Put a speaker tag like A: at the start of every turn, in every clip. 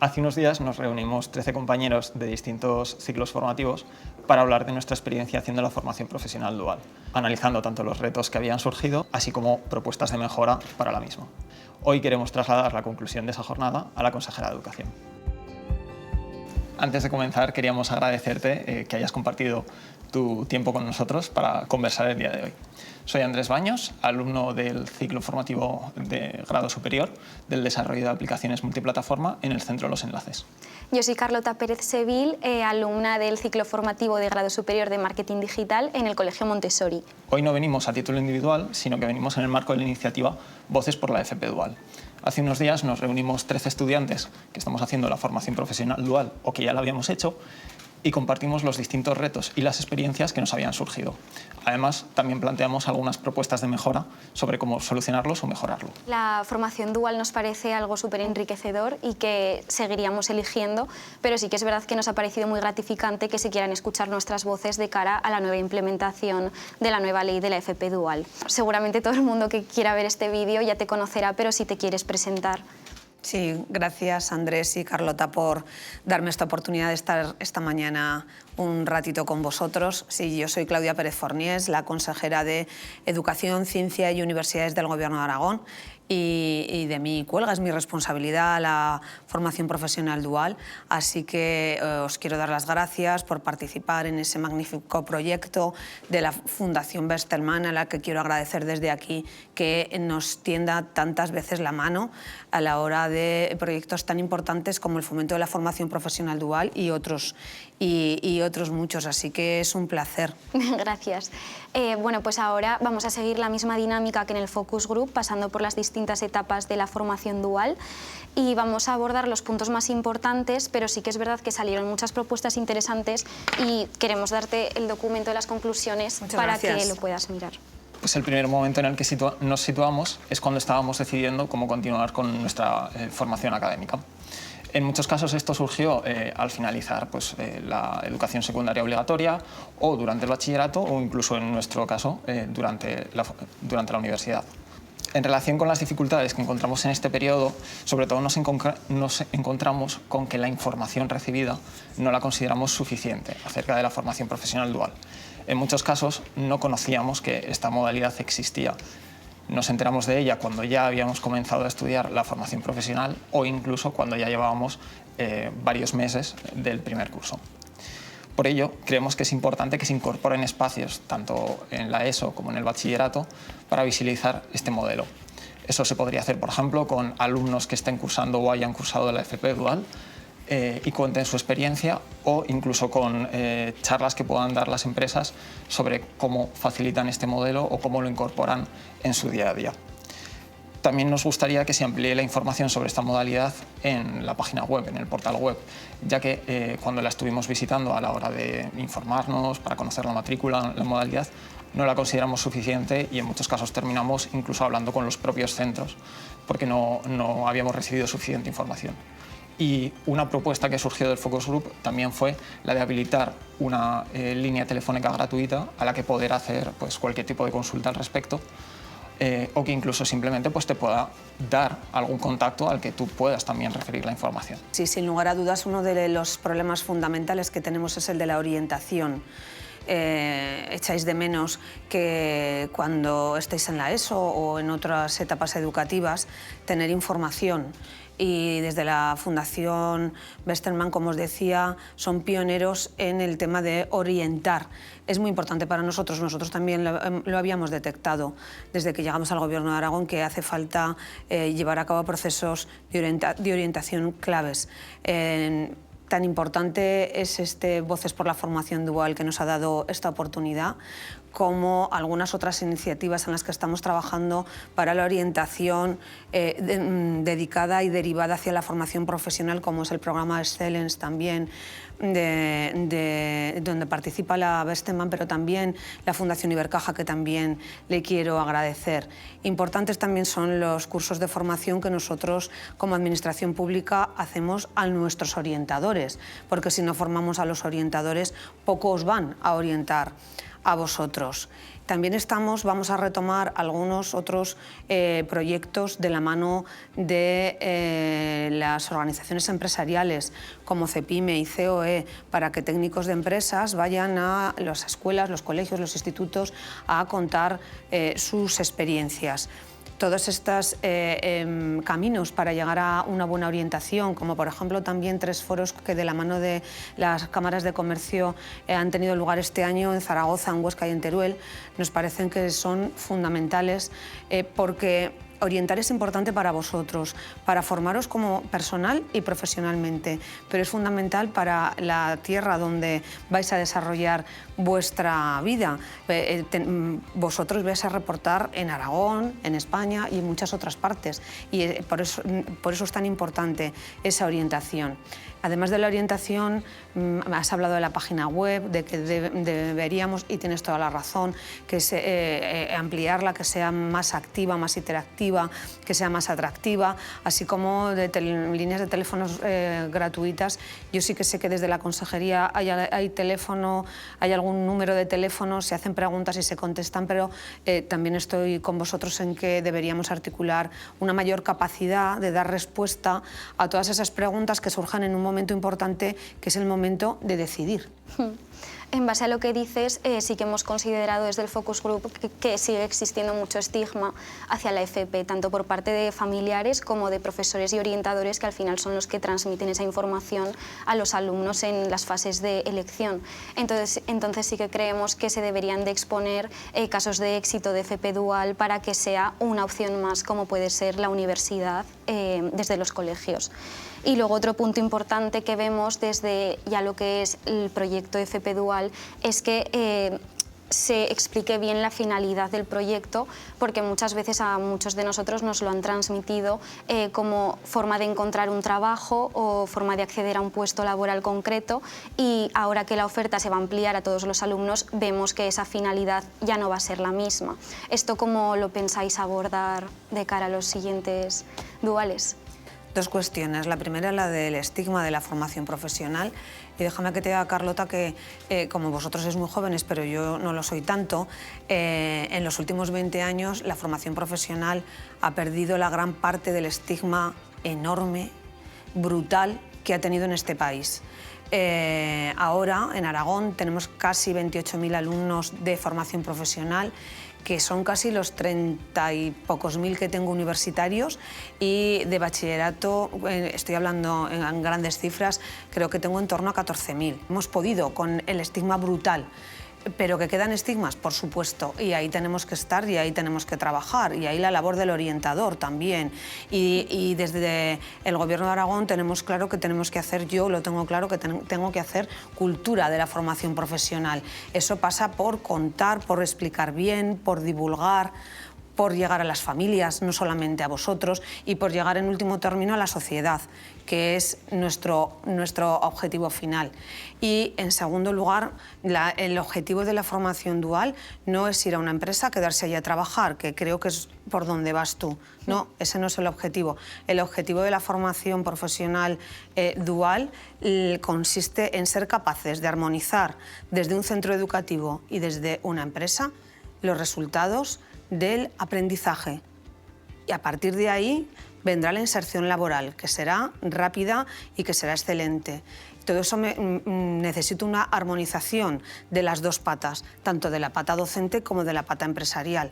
A: Hace unos días nos reunimos 13 compañeros de distintos ciclos formativos para hablar de nuestra experiencia haciendo la formación profesional dual, analizando tanto los retos que habían surgido, así como propuestas de mejora para la misma. Hoy queremos trasladar la conclusión de esa jornada a la consejera de Educación. Antes de comenzar, queríamos agradecerte que hayas compartido tu tiempo con nosotros para conversar el día de hoy. Soy Andrés Baños, alumno del ciclo formativo de grado superior del desarrollo de aplicaciones multiplataforma en el Centro Los Enlaces.
B: Yo soy Carlota Pérez Sevil, alumna del ciclo formativo de grado superior de marketing digital en el Colegio Montessori.
A: Hoy no venimos a título individual, sino que venimos en el marco de la iniciativa Voces por la FP Dual. Hace unos días nos reunimos 13 estudiantes que estamos haciendo la formación profesional dual o que ya la habíamos hecho y compartimos los distintos retos y las experiencias que nos habían surgido. Además, también planteamos algunas propuestas de mejora sobre cómo solucionarlos o mejorarlo.
B: La formación dual nos parece algo súper enriquecedor y que seguiríamos eligiendo, pero sí que es verdad que nos ha parecido muy gratificante que se quieran escuchar nuestras voces de cara a la nueva implementación de la nueva ley de la FP Dual. Seguramente todo el mundo que quiera ver este vídeo ya te conocerá, pero si te quieres presentar.
C: Sí, gracias Andrés y Carlota por darme esta oportunidad de estar esta mañana un ratito con vosotros. Sí, yo soy Claudia Pérez Forniés, la consejera de Educación, Ciencia y Universidades del Gobierno de Aragón y de mi cuelga, es mi responsabilidad la formación profesional dual, así que os quiero dar las gracias por participar en ese magnífico proyecto de la Fundación Bestelman, a la que quiero agradecer desde aquí que nos tienda tantas veces la mano a la hora de proyectos tan importantes como el fomento de la formación profesional dual y otros muchos, así que es un placer.
B: Gracias. Bueno, pues ahora vamos a seguir la misma dinámica que en el Focus Group, pasando por las distintas etapas de la formación dual y vamos a abordar los puntos más importantes, pero sí que es verdad que salieron muchas propuestas interesantes y queremos darte el documento de las conclusiones para que lo puedas mirar.
A: Pues el primer momento en el que nos situamos es cuando estábamos decidiendo cómo continuar con nuestra formación académica. En muchos casos esto surgió al finalizar la educación secundaria obligatoria o durante el bachillerato o incluso en nuestro caso durante la universidad. En relación con las dificultades que encontramos en este periodo, sobre todo nos encontramos con que la información recibida no la consideramos suficiente acerca de la formación profesional dual. En muchos casos no conocíamos que esta modalidad existía. Nos enteramos de ella cuando ya habíamos comenzado a estudiar la formación profesional o incluso cuando ya llevábamos varios meses del primer curso. Por ello, creemos que es importante que se incorporen espacios, tanto en la ESO como en el bachillerato, para visibilizar este modelo. Eso se podría hacer, por ejemplo, con alumnos que estén cursando o hayan cursado la FP Dual y cuenten su experiencia, o incluso con charlas que puedan dar las empresas sobre cómo facilitan este modelo o cómo lo incorporan en su día a día. También nos gustaría que se amplíe la información sobre esta modalidad en la página web, en el portal web, ya que cuando la estuvimos visitando a la hora de informarnos, para conocer la matrícula, la modalidad, no la consideramos suficiente y en muchos casos terminamos incluso hablando con los propios centros porque no habíamos recibido suficiente información. Y una propuesta que surgió del Focus Group también fue la de habilitar una línea telefónica gratuita a la que poder hacer cualquier tipo de consulta al respecto, o que incluso simplemente te pueda dar algún contacto al que tú puedas también referir la información.
C: Sí, sin lugar a dudas, uno de los problemas fundamentales que tenemos es el de la orientación. Echáis de menos que cuando estéis en la ESO o en otras etapas educativas tener información. Y desde la Fundación Bestelman, como os decía, son pioneros en el tema de orientar. Es muy importante para nosotros también lo habíamos detectado desde que llegamos al Gobierno de Aragón, que hace falta llevar a cabo procesos de orientación claves. Tan importante es Voces por la Formación Dual que nos ha dado esta oportunidad, como algunas otras iniciativas en las que estamos trabajando para la orientación dedicada y derivada hacia la formación profesional, como es el programa Excellence también, donde participa la Bestelman, pero también la Fundación Ibercaja, que también le quiero agradecer. Importantes también son los cursos de formación que nosotros, como Administración Pública, hacemos a nuestros orientadores, porque si no formamos a los orientadores, pocos van a orientar a vosotros. También vamos a retomar algunos otros proyectos de la mano de las organizaciones empresariales como CEPIME y COE, para que técnicos de empresas vayan a las escuelas, los colegios, los institutos a contar sus experiencias. Todos estos caminos para llegar a una buena orientación, como por ejemplo también 3 foros que de la mano de las cámaras de comercio han tenido lugar este año en Zaragoza, en Huesca y en Teruel, nos parecen que son fundamentales porque orientar es importante para vosotros, para formaros como personal y profesionalmente, pero es fundamental para la tierra donde vais a desarrollar vuestra vida. Vosotros vais a reportar en Aragón, en España y en muchas otras partes, y por eso es tan importante esa orientación. Además de la orientación, has hablado de la página web, de que deberíamos, y tienes toda la razón, que ampliarla, que sea más activa, más interactiva, que sea más atractiva, así como de líneas de teléfonos gratuitas. Yo sí que sé que desde la consejería hay teléfono, hay algún número de teléfono, se hacen preguntas y se contestan, pero también estoy con vosotros en que deberíamos articular una mayor capacidad de dar respuesta a todas esas preguntas que surjan en un momento importante, que es el momento de decidir.
B: En base a lo que dices, sí que hemos considerado desde el Focus Group que sigue existiendo mucho estigma hacia la FP, tanto por parte de familiares como de profesores y orientadores, que al final son los que transmiten esa información a los alumnos en las fases de elección. Entonces sí que creemos que se deberían de exponer casos de éxito de FP dual para que sea una opción más, como puede ser la universidad desde los colegios. Y luego otro punto importante que vemos desde ya lo que es el proyecto FP Dual es que se explique bien la finalidad del proyecto, porque muchas veces a muchos de nosotros nos lo han transmitido como forma de encontrar un trabajo o forma de acceder a un puesto laboral concreto, y ahora que la oferta se va a ampliar a todos los alumnos, vemos que esa finalidad ya no va a ser la misma. ¿Esto cómo lo pensáis abordar de cara a los siguientes duales?
C: 2 cuestiones. La primera es la del estigma de la formación profesional. Y déjame que te diga, Carlota, que como vosotros sois muy jóvenes, pero yo no lo soy tanto, en los últimos 20 años la formación profesional ha perdido la gran parte del estigma enorme, brutal, que ha tenido en este país. Ahora, en Aragón, tenemos casi 28.000 alumnos de formación profesional, que son casi los 30 y pocos mil que tengo universitarios, y de bachillerato, estoy hablando en grandes cifras, creo que tengo en torno a 14.000. Hemos podido, con el estigma brutal, pero que quedan estigmas, por supuesto, y ahí tenemos que estar y ahí tenemos que trabajar, y ahí la labor del orientador también. Y desde el Gobierno de Aragón tenemos claro que tenemos que hacer, yo lo tengo claro, que tengo que hacer cultura de la formación profesional. Eso pasa por contar, por explicar bien, por divulgar, por llegar a las familias, no solamente a vosotros, y por llegar en último término a la sociedad, que es nuestro objetivo final. Y en segundo lugar, el objetivo de la formación dual no es ir a una empresa, quedarse allí a trabajar, que creo que es por donde vas tú. No, ese no es el objetivo. El objetivo de la formación profesional dual consiste en ser capaces de armonizar desde un centro educativo y desde una empresa los resultados del aprendizaje, y a partir de ahí vendrá la inserción laboral, que será rápida y que será excelente. Todo eso necesita una armonización de las 2 patas, tanto de la pata docente como de la pata empresarial,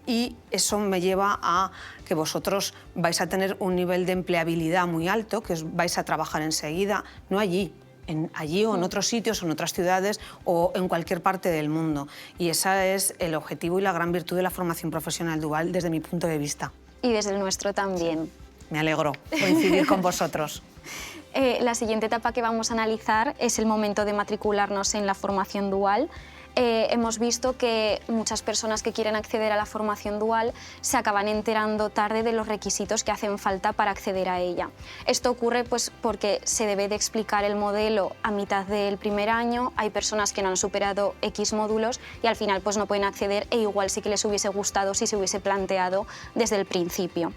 C: y eso me lleva a que vosotros vais a tener un nivel de empleabilidad muy alto, que vais a trabajar enseguida, no allí o en otros sitios, o en otras ciudades, o en cualquier parte del mundo. Y ese es el objetivo y la gran virtud de la formación profesional dual desde mi punto de vista.
B: Y desde el nuestro también.
C: Me alegro coincidir con vosotros.
B: La siguiente etapa que vamos a analizar es el momento de matricularnos en la formación dual. Hemos visto que muchas personas que quieren acceder a la formación dual se acaban enterando tarde de los requisitos que hacen falta para acceder a ella. Esto ocurre pues, porque se debe de explicar el modelo a mitad del primer año, hay personas que no han superado X módulos y al final pues, no pueden acceder, e igual sí que les hubiese gustado si se hubiese planteado desde el principio.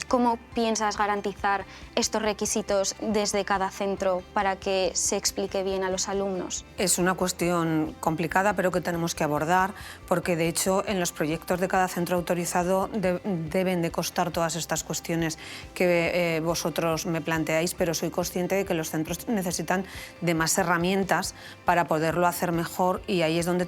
B: ¿Cómo piensas garantizar estos requisitos desde cada centro para que se explique bien a los alumnos?
C: Es una cuestión complicada, pero que tenemos que abordar, porque de hecho en los proyectos de cada centro autorizado deben de constar todas estas cuestiones que vosotros me planteáis, pero soy consciente de que los centros necesitan de más herramientas para poderlo hacer mejor, y ahí es donde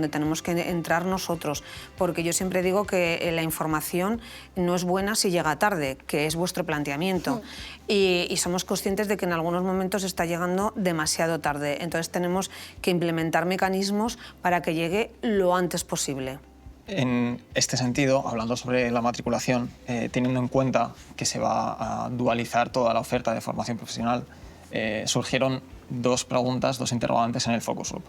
C: tenemos que entrar nosotros, porque yo siempre digo que la información no es buena si llega tarde, que es vuestro planteamiento, y somos conscientes de que en algunos momentos está llegando demasiado tarde, entonces tenemos que implementar mecanismos para que llegue lo antes posible.
A: En este sentido, hablando sobre la matriculación, teniendo en cuenta que se va a dualizar toda la oferta de formación profesional, surgieron dos preguntas, dos interrogantes en el focus group.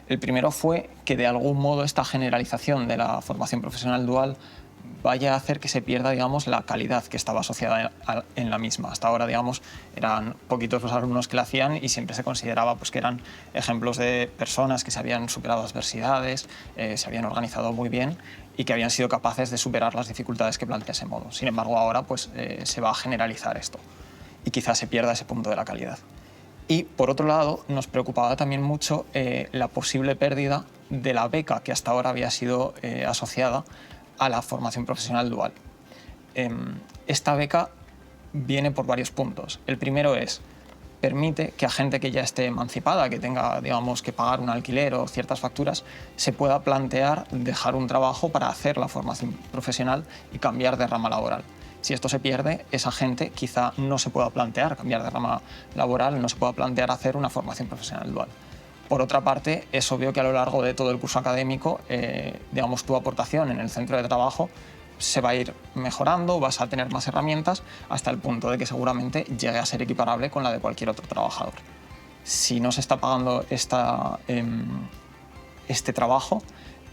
A: El primero fue que de algún modo esta generalización de la formación profesional dual vaya a hacer que se pierda, digamos, la calidad que estaba asociada en la misma. Hasta ahora, digamos, eran poquitos los alumnos que la hacían y siempre se consideraba pues, que eran ejemplos de personas que se habían superado adversidades, se habían organizado muy bien y que habían sido capaces de superar las dificultades que plantea ese modo. Sin embargo, ahora pues, se va a generalizar esto y quizás se pierda ese punto de la calidad. Y, por otro lado, nos preocupaba también mucho la posible pérdida de la beca que hasta ahora había sido asociada a la formación profesional dual. Esta beca viene por varios puntos. El primero es, permite que a gente que ya esté emancipada, que tenga, digamos, que pagar un alquiler o ciertas facturas, se pueda plantear dejar un trabajo para hacer la formación profesional y cambiar de rama laboral. Si esto se pierde, esa gente quizá no se pueda plantear cambiar de rama laboral, no se pueda plantear hacer una formación profesional dual. Por otra parte, es obvio que a lo largo de todo el curso académico, digamos, tu aportación en el centro de trabajo se va a ir mejorando, vas a tener más herramientas hasta el punto de que seguramente llegue a ser equiparable con la de cualquier otro trabajador. Si no se está pagando este trabajo,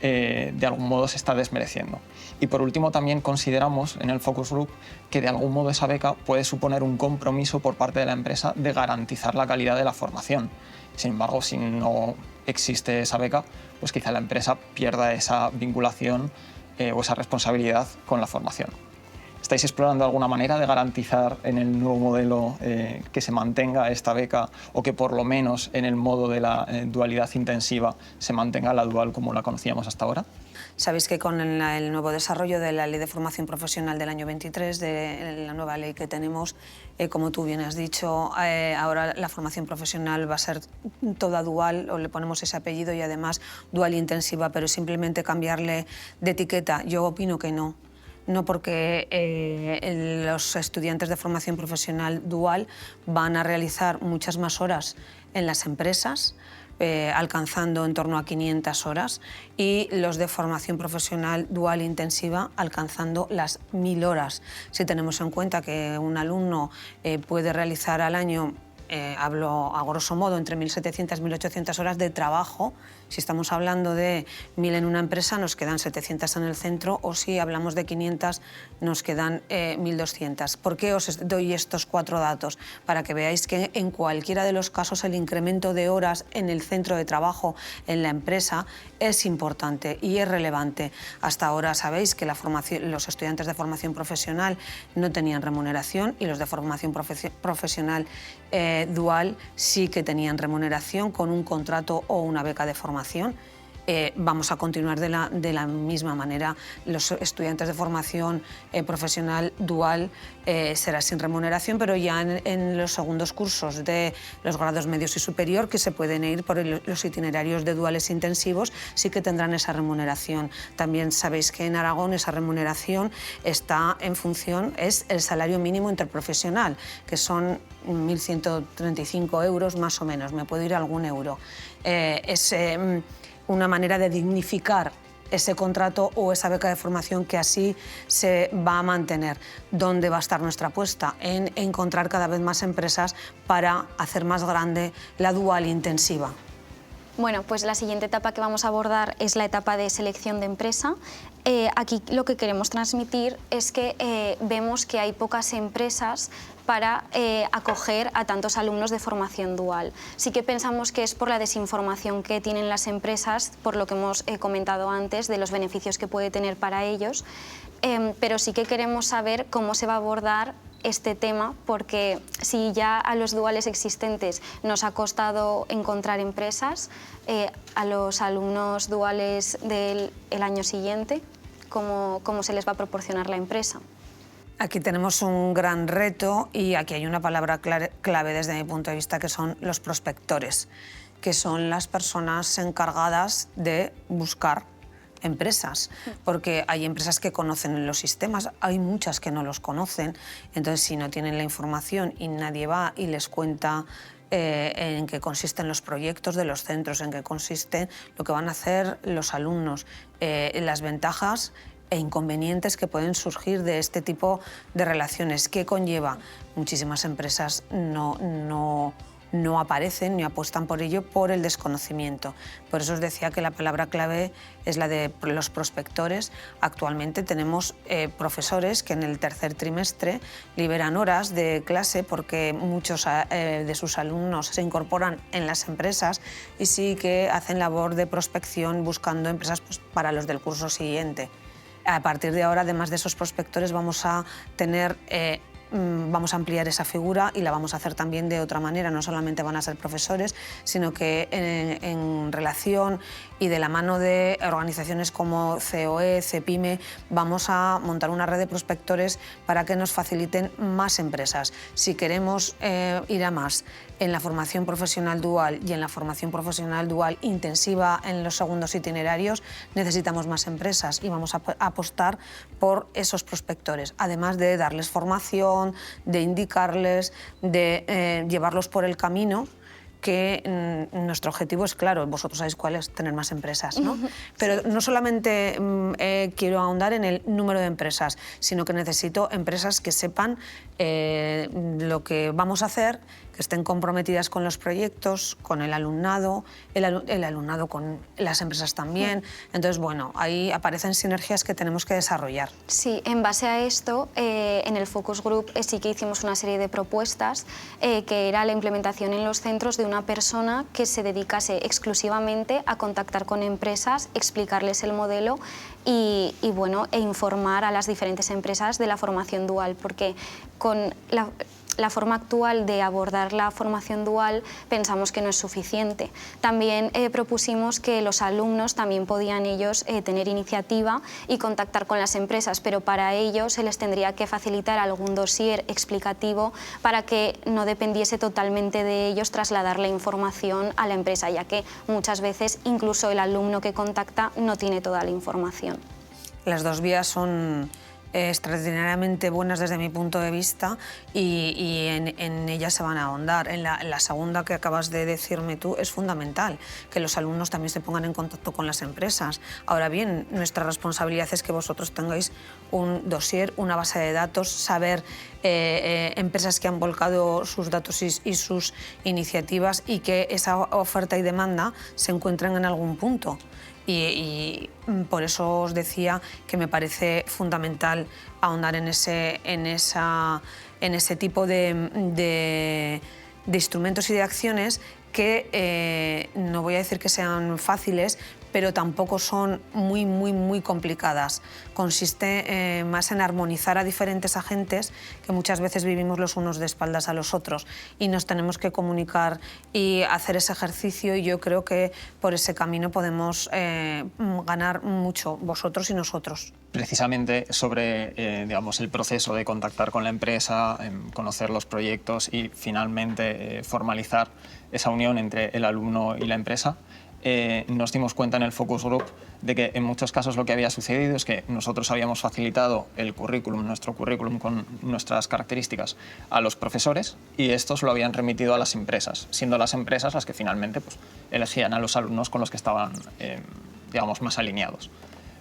A: de algún modo se está desmereciendo. Y por último, también consideramos en el focus group que de algún modo esa beca puede suponer un compromiso por parte de la empresa de garantizar la calidad de la formación. Sin embargo, si no existe esa beca, pues quizá la empresa pierda esa vinculación o esa responsabilidad con la formación. ¿Estáis explorando alguna manera de garantizar en el nuevo modelo que se mantenga esta beca o que por lo menos en el modo de la dualidad intensiva se mantenga la dual como la conocíamos hasta ahora?
C: Sabéis que con el nuevo desarrollo de la Ley de Formación Profesional del año 23, de la nueva ley que tenemos, como tú bien has dicho, ahora la formación profesional va a ser toda dual, o le ponemos ese apellido, y además dual intensiva, pero simplemente cambiarle de etiqueta, yo opino que no. No, porque los estudiantes de formación profesional dual van a realizar muchas más horas en las empresas, alcanzando en torno a 500 horas, y los de formación profesional dual intensiva alcanzando las 1000 horas. Si tenemos en cuenta que un alumno puede realizar al año, hablo a grosso modo, entre 1.700 y 1.800 horas de trabajo. Si estamos hablando de 1.000 en una empresa, nos quedan 700 en el centro, o si hablamos de 500, nos quedan 1.200. ¿Por qué os doy estos 4 datos? Para que veáis que en cualquiera de los casos el incremento de horas en el centro de trabajo, en la empresa, es importante y es relevante. Hasta ahora sabéis que los estudiantes de formación profesional no tenían remuneración, y los de formación profesional dual sí que tenían remuneración con un contrato o una beca de formación. Vamos a continuar de la misma manera. Los estudiantes de formación profesional dual será sin remuneración, pero ya en los segundos cursos de los grados medios y superior, que se pueden ir por los itinerarios de duales intensivos, sí que tendrán esa remuneración. También sabéis que en Aragón esa remuneración está en función, es el salario mínimo interprofesional, que son 1.135 euros más o menos, me puedo ir a algún euro. Es una manera de dignificar ese contrato o esa beca de formación, que así se va a mantener. ¿Dónde va a estar nuestra apuesta? En encontrar cada vez más empresas para hacer más grande la dual intensiva.
B: Bueno, pues la siguiente etapa que vamos a abordar es la etapa de selección de empresa. Aquí lo que queremos transmitir es que vemos que hay pocas empresas para acoger a tantos alumnos de formación dual. Sí que pensamos que es por la desinformación que tienen las empresas, por lo que hemos comentado antes, de los beneficios que puede tener para ellos, pero sí que queremos saber cómo se va a abordar este tema, porque si ya a los duales existentes nos ha costado encontrar empresas, a los alumnos duales del año siguiente, ¿cómo se les va a proporcionar la empresa?
C: Aquí tenemos un gran reto y aquí hay una palabra clave desde mi punto de vista, que son los prospectores, que son las personas encargadas de buscar empresas, porque hay empresas que conocen los sistemas, hay muchas que no los conocen, entonces si no tienen la información y nadie va y les cuenta en qué consisten los proyectos de los centros, en qué consiste lo que van a hacer los alumnos, las ventajas e inconvenientes que pueden surgir de este tipo de relaciones. ¿Qué conlleva? Muchísimas empresas no aparecen ni apuestan por ello por el desconocimiento. Por eso os decía que la palabra clave es la de los prospectores. Actualmente tenemos profesores que en el tercer trimestre liberan horas de clase porque muchos de sus alumnos se incorporan en las empresas y sí que hacen labor de prospección buscando empresas pues, para los del curso siguiente. A partir de ahora, además de esos prospectores, vamos a ampliar esa figura y la vamos a hacer también de otra manera. No solamente van a ser profesores, sino que en relación y de la mano de organizaciones como COE, CEPIME, vamos a montar una red de prospectores para que nos faciliten más empresas. Si queremos ir a más en la formación profesional dual y en la formación profesional dual intensiva en los segundos itinerarios, necesitamos más empresas y vamos a apostar por esos prospectores, además de darles formación, de indicarles, de llevarlos por el camino, que nuestro objetivo es claro, vosotros sabéis cuál es, tener más empresas, ¿no? Pero no solamente quiero ahondar en el número de empresas, sino que necesito empresas que sepan lo que vamos a hacer, que estén comprometidas con los proyectos, con el alumnado con las empresas también. Entonces, bueno, ahí aparecen sinergias que tenemos que desarrollar.
B: Sí, en base a esto, en el Focus Group sí que hicimos una serie de propuestas, que era la implementación en los centros de una persona que se dedicase exclusivamente a contactar con empresas, explicarles el modelo y informar a las diferentes empresas de la formación dual, porque con la forma actual de abordar la formación dual pensamos que no es suficiente. También propusimos que los alumnos también podían ellos tener iniciativa y contactar con las empresas, pero para ello se les tendría que facilitar algún dossier explicativo para que no dependiese totalmente de ellos trasladar la información a la empresa, ya que muchas veces incluso el alumno que contacta no tiene toda la información.
C: Las dos vías son extraordinariamente buenas desde mi punto de vista y en ellas se van a ahondar. En la segunda que acabas de decirme tú es fundamental, que los alumnos también se pongan en contacto con las empresas. Ahora bien, nuestra responsabilidad es que vosotros tengáis un dossier, una base de datos, saber empresas que han volcado sus datos y sus iniciativas y que esa oferta y demanda se encuentren en algún punto. Y por eso os decía que me parece fundamental ahondar en ese tipo de instrumentos y de acciones que no voy a decir que sean fáciles, pero tampoco son muy complicadas. Consiste más en armonizar a diferentes agentes que muchas veces vivimos los unos de espaldas a los otros y nos tenemos que comunicar y hacer ese ejercicio, y yo creo que por ese camino podemos ganar mucho, vosotros y nosotros.
A: Precisamente sobre digamos, el proceso de contactar con la empresa, conocer los proyectos y finalmente formalizar esa unión entre el alumno y la empresa, nos dimos cuenta en el Focus Group de que en muchos casos lo que había sucedido es que nosotros habíamos facilitado el currículum, nuestro currículum con nuestras características a los profesores y estos lo habían remitido a las empresas, siendo las empresas las que finalmente pues, elegían a los alumnos con los que estaban digamos, más alineados.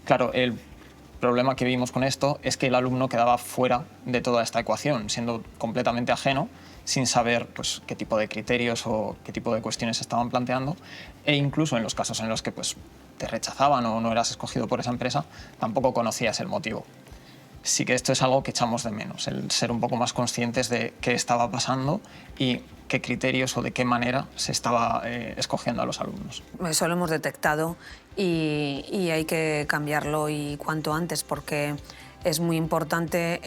A: Claro, el problema que vimos con esto es que el alumno quedaba fuera de toda esta ecuación, siendo completamente ajeno, sin saber pues, qué tipo de criterios o qué tipo de cuestiones se estaban planteando, e incluso en los casos en los que pues, te rechazaban o no eras escogido por esa empresa, tampoco conocías el motivo. Sí que esto es algo que echamos de menos, el ser un poco más conscientes de qué estaba pasando y qué criterios o de qué manera se estaba escogiendo a los alumnos.
C: Eso lo hemos detectado y hay que cambiarlo y cuanto antes, porque es muy importante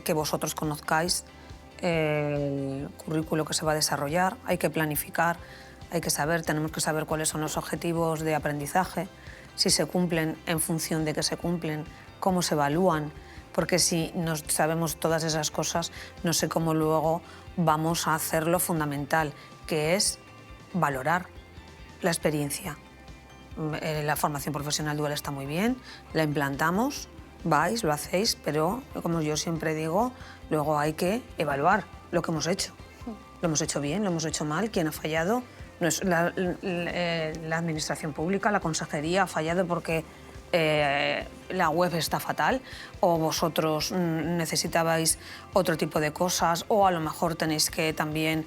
C: que vosotros conozcáis el currículo que se va a desarrollar, hay que planificar, hay que saber, tenemos que saber cuáles son los objetivos de aprendizaje, si se cumplen, en función de que se cumplen, cómo se evalúan, porque si no sabemos todas esas cosas, no sé cómo luego vamos a hacer lo fundamental, que es valorar la experiencia. La formación profesional dual está muy bien, la implantamos, vais, lo hacéis, pero como yo siempre digo, luego hay que evaluar lo que hemos hecho. Lo hemos hecho bien, lo hemos hecho mal, quién ha fallado. No es la administración pública, la consejería ha fallado porque la web está fatal, o vosotros necesitabais otro tipo de cosas, o a lo mejor tenéis que también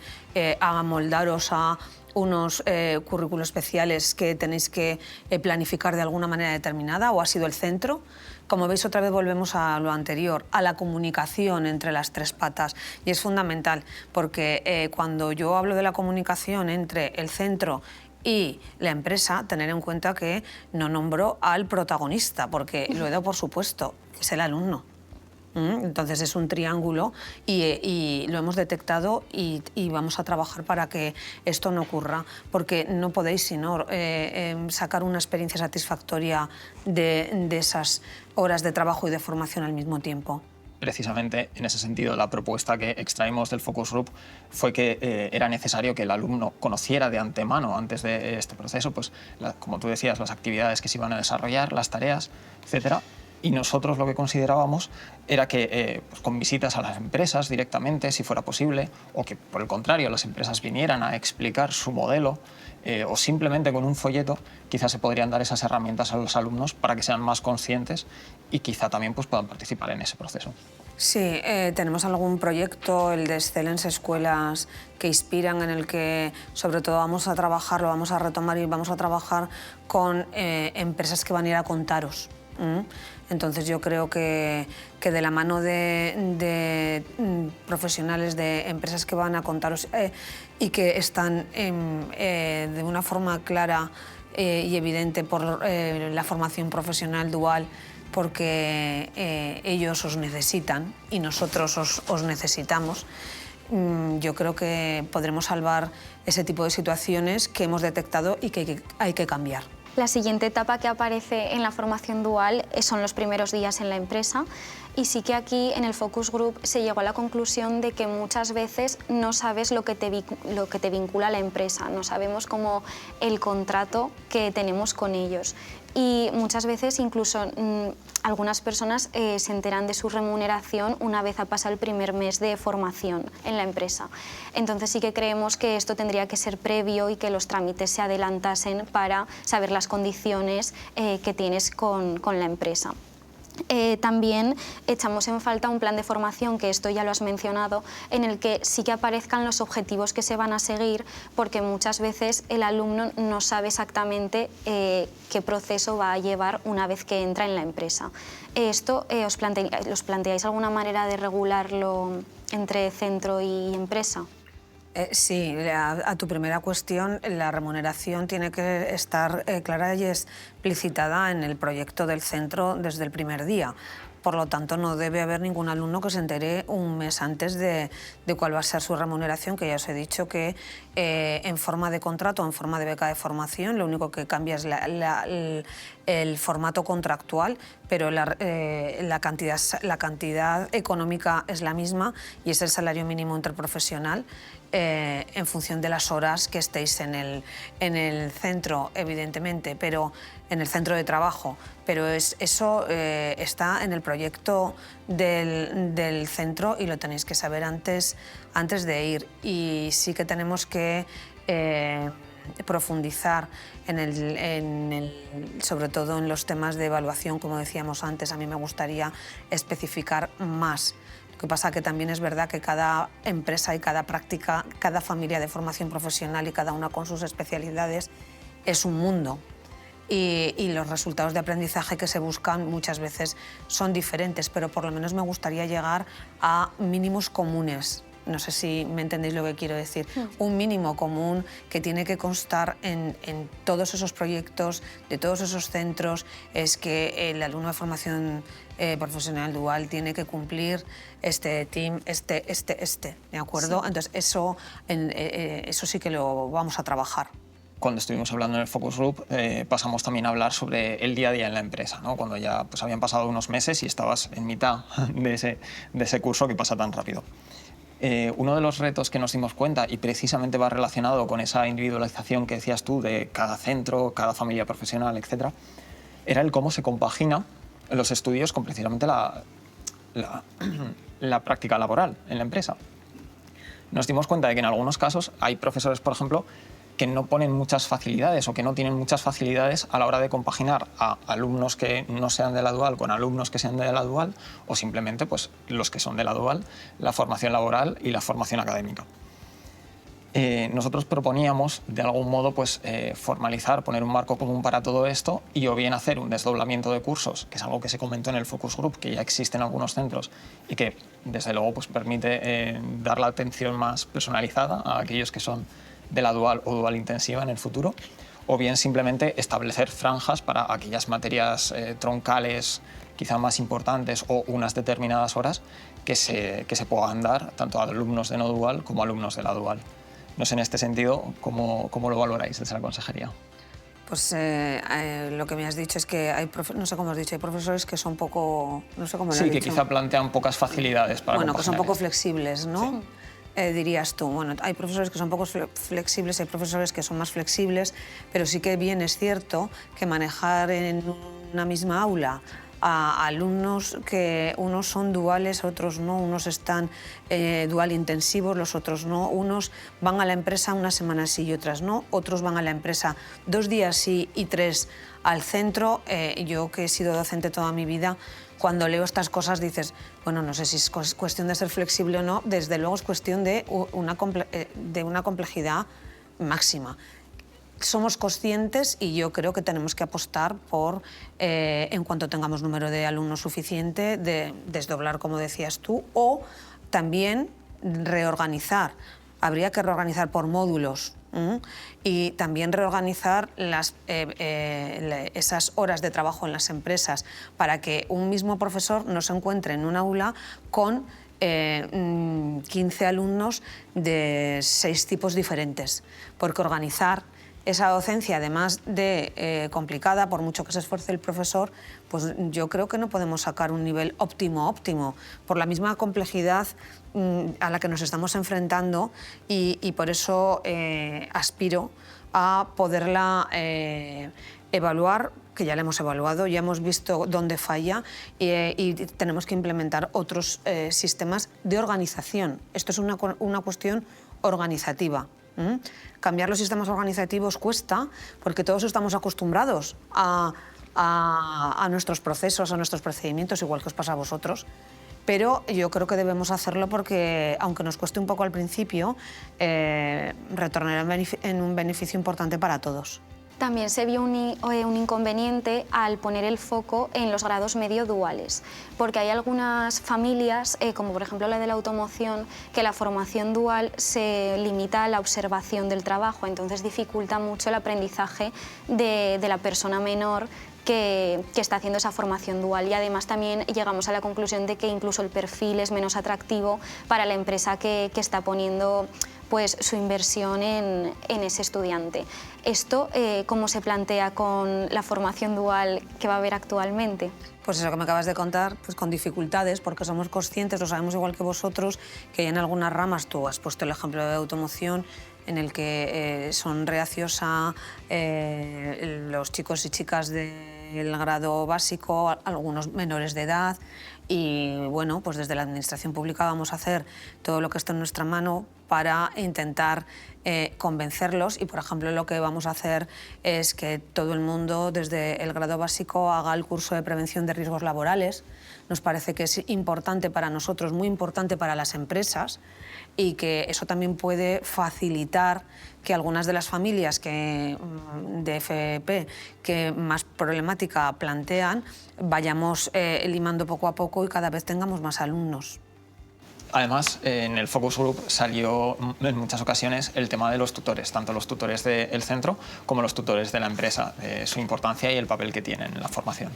C: amoldaros a unos currículos especiales que tenéis que planificar de alguna manera determinada, o ha sido el centro. Como veis, otra vez volvemos a lo anterior, a la comunicación entre las tres patas, y es fundamental, porque cuando yo hablo de la comunicación entre el centro y la empresa, tener en cuenta que no nombro al protagonista, porque lo he dado por supuesto, que es el alumno. Entonces es un triángulo y lo hemos detectado y vamos a trabajar para que esto no ocurra, porque no podéis sino sacar una experiencia satisfactoria de esas horas de trabajo y de formación al mismo tiempo.
A: Precisamente en ese sentido, la propuesta que extraímos del Focus Group fue que era necesario que el alumno conociera de antemano, antes de este proceso, pues, como tú decías, las actividades que se iban a desarrollar, las tareas, etcétera. Y nosotros lo que considerábamos era que pues con visitas a las empresas directamente, si fuera posible, o que por el contrario las empresas vinieran a explicar su modelo, o simplemente con un folleto, quizás se podrían dar esas herramientas a los alumnos para que sean más conscientes y quizá también pues, puedan participar en ese proceso.
C: Sí, tenemos algún proyecto, el de Excellence Escuelas, que inspiran, en el que sobre todo vamos a trabajar, lo vamos a retomar y vamos a trabajar con empresas que van a ir a contaros. Entonces yo creo que de la mano de profesionales, de empresas que van a contaros y que están de una forma clara y evidente por la formación profesional dual, porque ellos os necesitan y nosotros os necesitamos, yo creo que podremos salvar ese tipo de situaciones que hemos detectado y que hay que cambiar.
B: La siguiente etapa que aparece en la formación dual son los primeros días en la empresa, y sí que aquí en el Focus Group se llegó a la conclusión de que muchas veces no sabes lo que te vincula a la empresa, no sabemos cómo el contrato que tenemos con ellos. Y muchas veces incluso algunas personas se enteran de su remuneración una vez ha pasado el primer mes de formación en la empresa. Entonces sí que creemos que esto tendría que ser previo y que los trámites se adelantasen para saber las condiciones que tienes con la empresa. También echamos en falta un plan de formación, que esto ya lo has mencionado, en el que sí que aparezcan los objetivos que se van a seguir, porque muchas veces el alumno no sabe exactamente qué proceso va a llevar una vez que entra en la empresa. ¿Esto os planteáis alguna manera de regularlo entre centro y empresa?
C: Sí, a tu primera cuestión, la remuneración tiene que estar clara y explicitada en el proyecto del centro desde el primer día. Por lo tanto, no debe haber ningún alumno que se entere un mes antes de cuál va a ser su remuneración, que ya os he dicho que en forma de contrato o en forma de beca de formación, lo único que cambia es el formato contractual, pero la cantidad económica es la misma y es el salario mínimo interprofesional en función de las horas que estéis en el centro, evidentemente, pero en el centro de trabajo, pero eso está en el proyecto del centro y lo tenéis que saber antes de ir. Y sí que tenemos que profundizar sobre todo en los temas de evaluación, como decíamos antes. A mí me gustaría especificar más. Lo que pasa que también es verdad que cada empresa y cada práctica, cada familia de formación profesional y cada una con sus especialidades es un mundo. Y los resultados de aprendizaje que se buscan muchas veces son diferentes, pero por lo menos me gustaría llegar a mínimos comunes. No sé si me entendéis lo que quiero decir. Un mínimo común que tiene que constar en todos esos proyectos, de todos esos centros, es que el alumno de formación profesional dual tiene que cumplir este team, ¿de acuerdo? Sí. Entonces eso sí que lo vamos a trabajar.
A: Cuando estuvimos hablando en el Focus Group, pasamos también a hablar sobre el día a día en la empresa, ¿no? Cuando ya pues, habían pasado unos meses y estabas en mitad de ese curso que pasa tan rápido. Uno de los retos que nos dimos cuenta, y precisamente va relacionado con esa individualización que decías tú de cada centro, cada familia profesional, etc., era el cómo se compagina los estudios con precisamente la práctica laboral en la empresa. Nos dimos cuenta de que en algunos casos hay profesores, por ejemplo, que no ponen muchas facilidades o que no tienen muchas facilidades a la hora de compaginar a alumnos que no sean de la dual con alumnos que sean de la dual, o simplemente pues, los que son de la dual, la formación laboral y la formación académica. Nosotros proponíamos de algún modo pues, formalizar, poner un marco común para todo esto y o bien hacer un desdoblamiento de cursos, que es algo que se comentó en el Focus Group, que ya existe en algunos centros y que desde luego pues, permite dar la atención más personalizada a aquellos que son de la dual o dual intensiva en el futuro, o bien simplemente establecer franjas para aquellas materias troncales quizá más importantes o unas determinadas horas que se puedan dar tanto a alumnos de no dual como a alumnos de la dual. No sé, en este sentido, ¿cómo lo valoráis desde la consejería?
C: Pues lo que me has dicho es que hay, no sé cómo has dicho, hay profesores que son poco, no sé cómo lo has dicho.
A: Sí, que quizá plantean pocas facilidades para
C: Bueno, que son poco
A: esto.
C: flexibles, ¿no? Sí. Dirías tú, bueno, hay profesores que son poco flexibles, hay profesores que son más flexibles, pero sí que bien es cierto que manejar en una misma aula a alumnos que unos son duales, otros no, unos están dual intensivos, los otros no, unos van a la empresa unas semanas sí y otras no, otros van a la empresa 2 días sí y 3 al centro. Yo que he sido docente toda mi vida, cuando leo estas cosas dices, bueno, no sé si es cuestión de ser flexible o no, desde luego es cuestión de una complejidad máxima. Somos conscientes y yo creo que tenemos que apostar por, en cuanto tengamos número de alumnos suficiente, de desdoblar, como decías tú, o también reorganizar. Habría que reorganizar por módulos y también reorganizar esas horas de trabajo en las empresas para que un mismo profesor no se encuentre en un aula con 15 alumnos de 6 tipos diferentes, porque organizar esa docencia, además de complicada, por mucho que se esfuerce el profesor, pues yo creo que no podemos sacar un nivel óptimo, por la misma complejidad a la que nos estamos enfrentando y por eso aspiro a poderla evaluar, que ya la hemos evaluado, ya hemos visto dónde falla y tenemos que implementar otros sistemas de organización. Esto es una cuestión organizativa. Cambiar los sistemas organizativos cuesta porque todos estamos acostumbrados a nuestros procesos, a nuestros procedimientos, igual que os pasa a vosotros, pero yo creo que debemos hacerlo porque, aunque nos cueste un poco al principio, retornará en un beneficio importante para todos.
B: También se vio un inconveniente al poner el foco en los grados medio duales, porque hay algunas familias, como por ejemplo la de la automoción, que la formación dual se limita a la observación del trabajo, entonces dificulta mucho el aprendizaje de la persona menor que está haciendo esa formación dual, y además también llegamos a la conclusión de que incluso el perfil es menos atractivo para la empresa que está poniendo pues, su inversión en ese estudiante. ¿Esto cómo se plantea con la formación dual que va a haber actualmente?
C: Pues eso que me acabas de contar, pues con dificultades, porque somos conscientes, lo sabemos igual que vosotros, que hay en algunas ramas, tú has puesto el ejemplo de automoción, en el que son reacios a los chicos y chicas del grado básico, algunos menores de edad, y bueno, pues desde la administración pública vamos a hacer todo lo que esté en nuestra mano para intentar convencerlos y, por ejemplo, lo que vamos a hacer es que todo el mundo desde el grado básico haga el curso de prevención de riesgos laborales. Nos parece que es importante para nosotros, muy importante para las empresas, y que eso también puede facilitar que algunas de las familias de FP que más problemática plantean vayamos limando poco a poco y cada vez tengamos más alumnos.
A: Además, en el Focus Group salió en muchas ocasiones el tema de los tutores, tanto los tutores del centro como los tutores de la empresa, su importancia y el papel que tienen en la formación.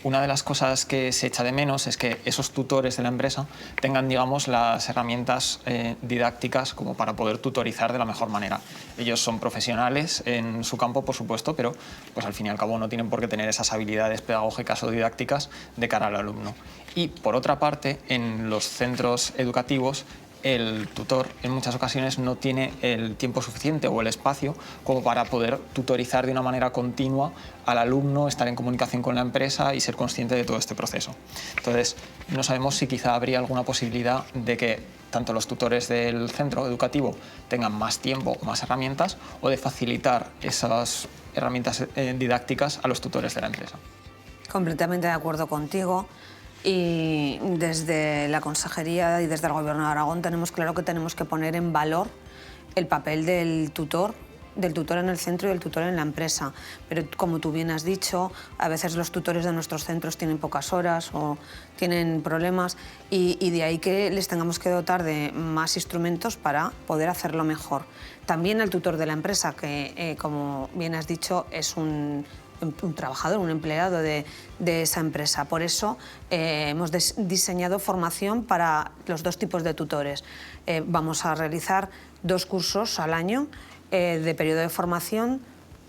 A: Una de las cosas que se echa de menos es que esos tutores de la empresa tengan, digamos, las herramientas didácticas como para poder tutorizar de la mejor manera. Ellos son profesionales en su campo, por supuesto, pero pues, al fin y al cabo no tienen por qué tener esas habilidades pedagógicas o didácticas de cara al alumno. Y, por otra parte, en los centros educativos, el tutor en muchas ocasiones no tiene el tiempo suficiente o el espacio como para poder tutorizar de una manera continua al alumno, estar en comunicación con la empresa y ser consciente de todo este proceso. Entonces, no sabemos si quizá habría alguna posibilidad de que tanto los tutores del centro educativo tengan más tiempo o más herramientas, o de facilitar esas herramientas didácticas a los tutores de la empresa.
C: Completamente de acuerdo contigo. Y desde la Consejería y desde el Gobierno de Aragón tenemos claro que tenemos que poner en valor el papel del tutor en el centro y del tutor en la empresa. Pero como tú bien has dicho, a veces los tutores de nuestros centros tienen pocas horas o tienen problemas y de ahí que les tengamos que dotar de más instrumentos para poder hacerlo mejor. También el tutor de la empresa, que como bien has dicho, es un trabajador, un empleado de esa empresa. Por eso hemos diseñado formación para los dos tipos de tutores. Vamos a realizar 2 cursos al año de periodo de formación,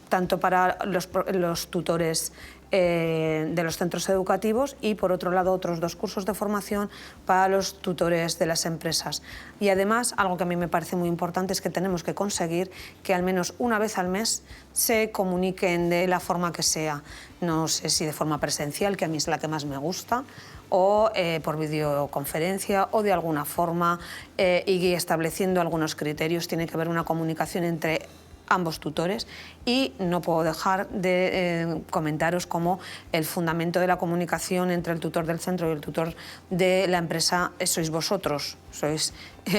C: tanto para los tutores de los centros educativos y, por otro lado, otros 2 cursos de formación para los tutores de las empresas. Y además, algo que a mí me parece muy importante es que tenemos que conseguir que al menos una vez al mes se comuniquen de la forma que sea. No sé si de forma presencial, que a mí es la que más me gusta, o por videoconferencia o de alguna forma, y estableciendo algunos criterios. Tiene que haber una comunicación entre ambos tutores y no puedo dejar de comentaros cómo el fundamento de la comunicación entre el tutor del centro y el tutor de la empresa sois vosotros, sois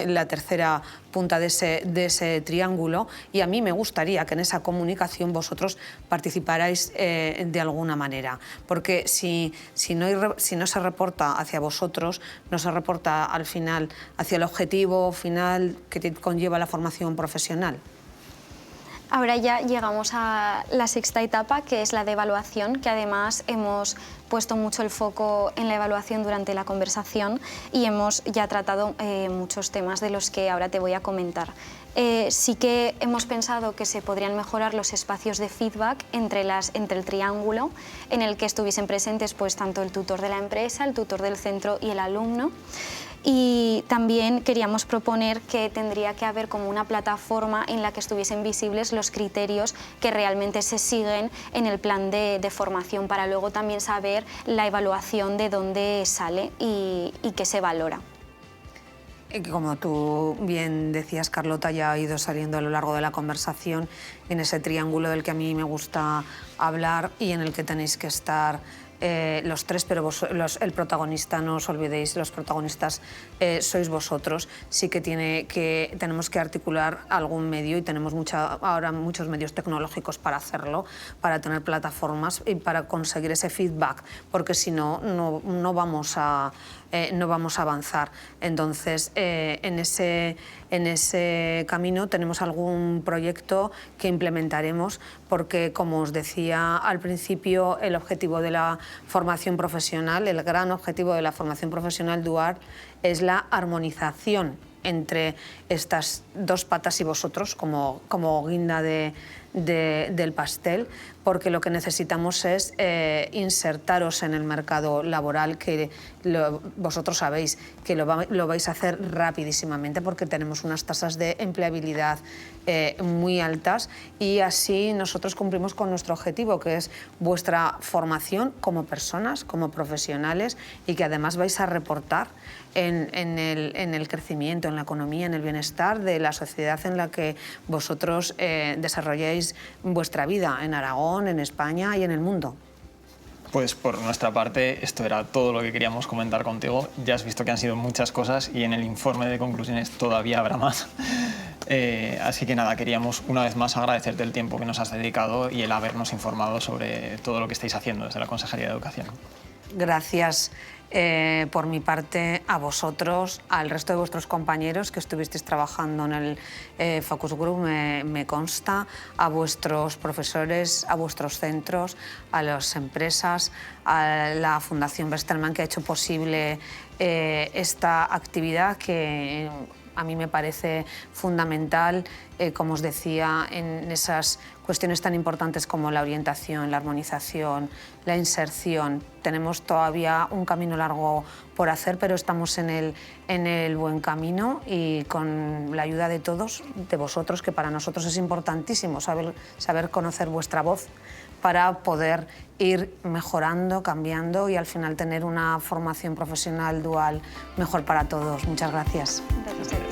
C: la tercera punta de ese triángulo, y a mí me gustaría que en esa comunicación vosotros participarais de alguna manera, porque si no se reporta hacia vosotros, no se reporta al final hacia el objetivo final que conlleva la formación profesional.
B: Ahora ya llegamos a la 6ª etapa, que es la de evaluación, que además hemos puesto mucho el foco en la evaluación durante la conversación y hemos ya tratado muchos temas de los que ahora te voy a comentar. Sí que hemos pensado que se podrían mejorar los espacios de feedback entre el triángulo, en el que estuviesen presentes pues, tanto el tutor de la empresa, el tutor del centro y el alumno. Y también queríamos proponer que tendría que haber como una plataforma en la que estuviesen visibles los criterios que realmente se siguen en el plan de formación, para luego también saber la evaluación de dónde sale y qué se valora.
C: Como tú bien decías, Carlota, ya ha ido saliendo a lo largo de la conversación en ese triángulo del que a mí me gusta hablar y en el que tenéis que estar los tres, pero el protagonista, no os olvidéis, los protagonistas sois vosotros. Sí que tenemos que articular algún medio y tenemos ahora muchos medios tecnológicos para hacerlo, para tener plataformas y para conseguir ese feedback, porque si no, no vamos a avanzar. Entonces, en ese camino tenemos algún proyecto que implementaremos, porque, como os decía al principio, el objetivo de la formación profesional, el gran objetivo de la formación profesional dual, es la armonización entre estas 2 patas y vosotros como guinda de del pastel, porque lo que necesitamos es insertaros en el mercado laboral, que vosotros sabéis que lo vais a hacer rapidísimamente porque tenemos unas tasas de empleabilidad muy altas, y así nosotros cumplimos con nuestro objetivo, que es vuestra formación como personas, como profesionales, y que además vais a reportar en el crecimiento, en la economía, en el bienestar de la sociedad en la que vosotros desarrolláis vuestra vida, en Aragón, en España y en el mundo.
A: Pues por nuestra parte esto era todo lo que queríamos comentar contigo. Ya has visto que han sido muchas cosas y en el informe de conclusiones todavía habrá más. Así que nada, queríamos una vez más agradecerte el tiempo que nos has dedicado y el habernos informado sobre todo lo que estáis haciendo desde la Consejería de Educación.
C: Gracias por mi parte a vosotros, al resto de vuestros compañeros que estuvisteis trabajando en el Focus Group, me consta, a vuestros profesores, a vuestros centros, a las empresas, a la Fundación Westermann, que ha hecho posible esta actividad que a mí me parece fundamental, como os decía, en esas cuestiones tan importantes como la orientación, la armonización, la inserción. Tenemos todavía un camino largo por hacer, pero estamos en el buen camino, y con la ayuda de todos, de vosotros, que para nosotros es importantísimo saber conocer vuestra voz para poder ir mejorando, cambiando y al final tener una formación profesional dual mejor para todos. Muchas gracias.
B: Gracias.